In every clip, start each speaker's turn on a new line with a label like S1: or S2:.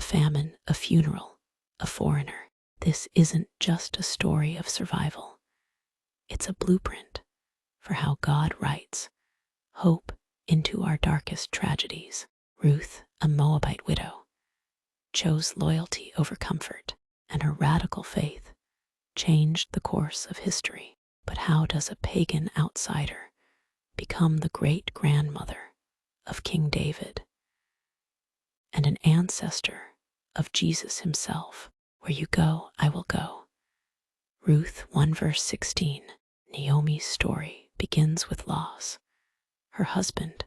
S1: famine, a funeral, a foreigner. This isn't just a story of survival. It's a blueprint for how God writes hope into our darkest tragedies. Ruth, a Moabite widow, chose loyalty over comfort, and her radical faith changed the course of history. But how does a pagan outsider become the great-grandmother of King David and an ancestor of Jesus himself? Where you go, I will go. Ruth 1 verse 16. Naomi's story begins with loss. Her husband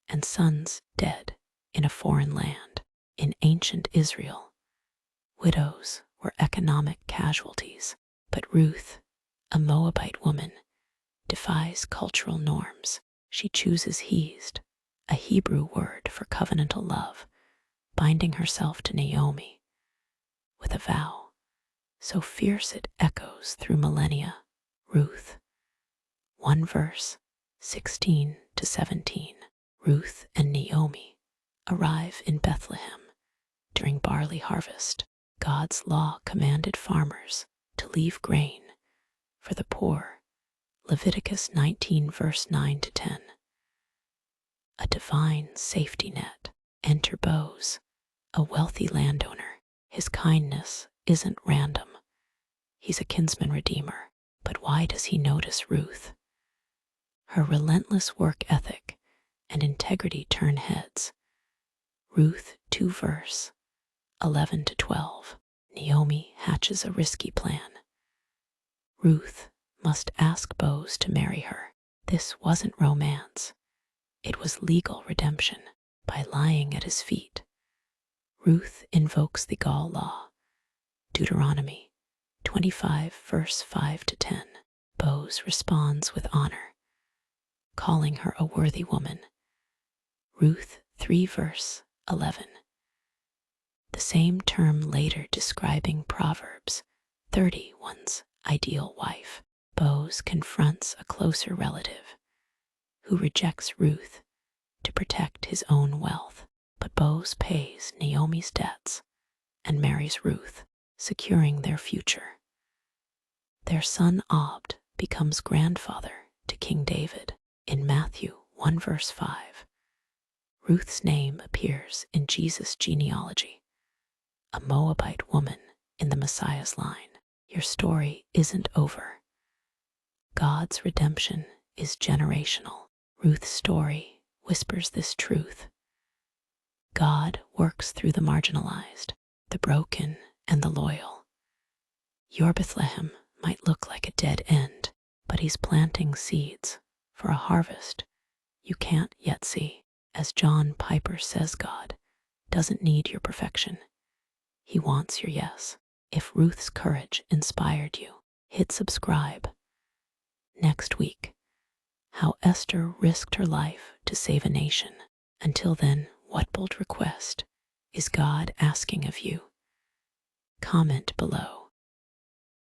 S1: and sons dead in a foreign land. In ancient Israel, widows were economic casualties, but Ruth, a Moabite woman, defies cultural norms. She chooses hesed, a Hebrew word for covenantal love, binding herself to Naomi with a vow so fierce it echoes through millennia. Ruth 1 verse 16 to 17. Ruth and Naomi arrive in Bethlehem during barley harvest. God's law commanded farmers to leave grain for the poor. Leviticus 19 verse 9 to 10. A divine safety net. Enter Boaz, a wealthy landowner. His kindness isn't random. He's a kinsman-redeemer. But why does he notice Ruth? Her relentless work ethic and integrity turn heads. Ruth 2 verse 11 to 12. Naomi hatches a risky plan. Ruth must ask Boaz to marry her. This wasn't romance. It was legal redemption. By lying at his feet, Ruth invokes the Gaul law. Deuteronomy 25 verse 5 to 10. Boaz responds with honor, calling her a worthy woman. Ruth 3 verse 11. The same term later describing Proverbs 31's ideal wife. Boaz confronts a closer relative who rejects Ruth to protect his own wealth. But Boaz pays Naomi's debts and marries Ruth, securing their future. Their son Obed becomes grandfather to King David. In Matthew 1 verse 5, Ruth's name appears in Jesus' genealogy, a Moabite woman in the Messiah's line. Your story isn't over. God's redemption is generational. Ruth's story whispers this truth. God works through the marginalized, the broken, and the loyal. Your Bethlehem might look like a dead end, but he's planting seeds for a harvest you can't yet see. As John Piper says, God doesn't need your perfection. He wants your yes. If Ruth's courage inspired you, hit subscribe. Next week, how Esther risked her life to save a nation. Until then, what bold request is God asking of you? Comment below.